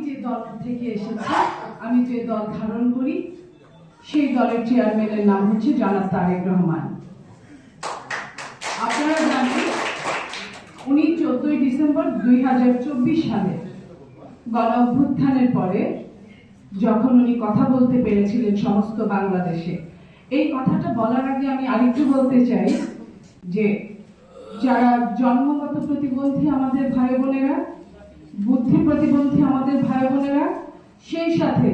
যে দল থেকে এসেছি, আমি যে দল ধারণ করি সেই দলের চেয়ারম্যানের নাম হচ্ছে জনাব তারেক রহমান। আপনারা জানেন উনি 14 ডিসেম্বর 2024 সালে গণ অভ্যুত্থানের পরে যখন উনি কথা বলতে পেরেছিলেন সমস্ত বাংলাদেশে, এই কথাটা বলার আগে আমি আরেকটু বলতে চাই যে যারা জন্মগত প্রতিবন্ধী আমাদের ভাই বোনেরা, বুদ্ধি প্রতিবন্ধী আমাদের ভাই বোনেরা, সেই সাথে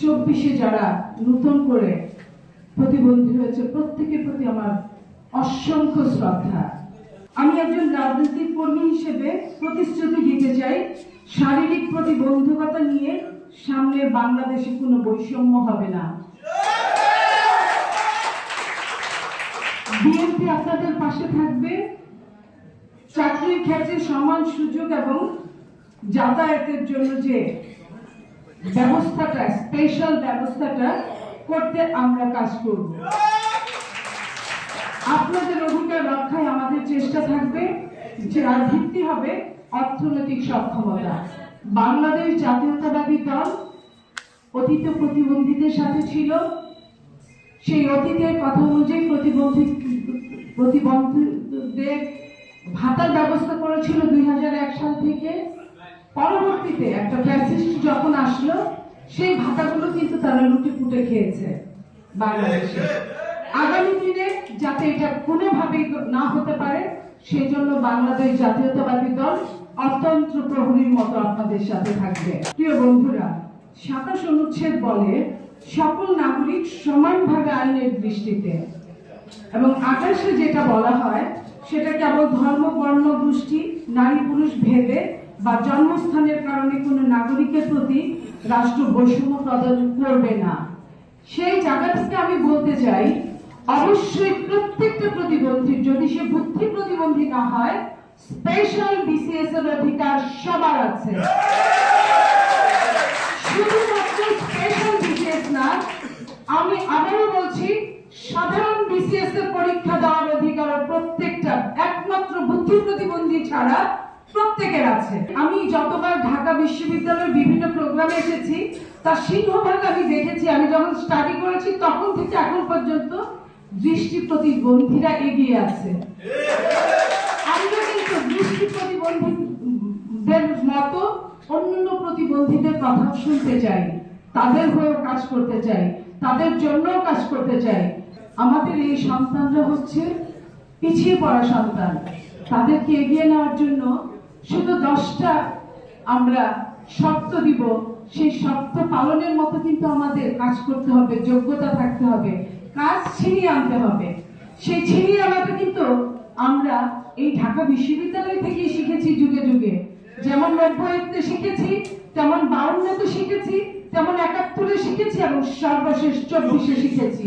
24-এ যারা নতুন করে প্রতিবন্ধী হয়েছে, প্রত্যেকের প্রতি আমার অসংখ্য শ্রদ্ধা। আমি একজন রাজনৈতিক কর্মী হিসেবে প্রতিশ্রুতি দিতে চাই, শারীরিক প্রতিবন্ধকতা নিয়ে সামনের বাংলাদেশে কোনো বৈষম্য হবে না। বিএনপি আপনাদের পাশে থাকবে। চাকরির ক্ষেত্রে সমান সুযোগ এবং যাতায়াতের জন্য যে ব্যবস্থাটা, স্পেশাল ব্যবস্থাটা করতে আমরা কাজ করব। আপনাদের অধিকার রক্ষায় আমাদের চেষ্টা থাকবে, যার ভিত্তি হবে অর্থনৈতিক সক্ষমতা। বাংলাদেশ জাতীয়তাবাদী দল অতীত প্রতিবন্ধীদের সাথে ছিল, সেই অতীতের কথা অনুযায়ী প্রতিবন্ধীদের ভাতার ব্যবস্থা করেছিল 2001 সাল থেকে। পরবর্তীতে একটা ফ্যাসিস্ট যখন আসলো, সেই ভাতাগুলো কিন্তু তারা লুটে পুটে খেয়েছে বাংলাদেশে। আগামী দিনে যাতে এটা কোনোভাবেই না হতে পারে, সেই জন্য বাংলাদেশ জাতীয়তাবাদী দল অতন্ত্র প্রহরীর মতো আপনাদের সাথে থাকবে। প্রিয় বন্ধুরা, 27 অনুচ্ছেদ বলে সকল নাগরিক সমানভাবে আইনের দৃষ্টিতে, এবং 28-এ যেটা বলা হয় সেটা কেবল ধর্ম, বর্ণ, গোষ্ঠী, নারী পুরুষ ভেদে বা জন্মস্থানের কারণে কোনো নাগরিকের প্রতি রাষ্ট্র বৈষম্য প্রদর্শন করবে না। সেই জায়গা থেকে আমি বলতে চাই, অবশ্যই প্রত্যেকটা প্রতিবন্ধী, যদি সে বুদ্ধি প্রতিবন্ধী না হয়, স্পেশাল বিসিএস এর অধিকার সবার আছে। শুধুমাত্র স্পেশাল বিসিএস না, আমি আবারও বলছি, সাধারণ বিসিএস এর পরীক্ষা দেওয়ার অধিকার প্রত্যেকটা, একমাত্র বুদ্ধি প্রতিবন্ধী ছাড়া প্রত্যেকের আছে। আমি যতবার ঢাকা বিশ্ববিদ্যালয়ের বিভিন্ন প্রোগ্রামে এসেছি, তার সিংহভাগ আমি দেখেছি, আমি যখন স্টাডি করেছি তখন থেকে এখন পর্যন্ত দৃষ্টি প্রতিবন্ধীরা এগিয়ে আছে। আমরা কিন্তু দৃষ্টি প্রতিবন্ধীদের মতো অন্য প্রতিবন্ধীদের কথা শুনতে চাই, তাদের হয়েও কাজ করতে চাই, তাদের জন্য কাজ করতে চাই। আমাদের এই সন্তানরা হচ্ছে পিছিয়ে পড়া সন্তান, তাদেরকে এগিয়ে নেওয়ার জন্য শুধু 10টা আমরা শর্ত দিব, সেই শর্ত পালনের মতো কিন্তু আমাদের কাজ করতে হবে, যোগ্যতা থাকতে হবে, কাজ ছিনিয়ে আনতে হবে। সেই ছিনিয়ে আনাটা কিন্তু আমরা এই ঢাকা বিশ্ববিদ্যালয় থেকে শিখেছি যুগে যুগে। যেমন 90-তে শিখেছি, তেমন 52-তে শিখেছি, তেমন 71-এ শিখেছি, এবং সর্বশেষ 24-এ শিখেছি।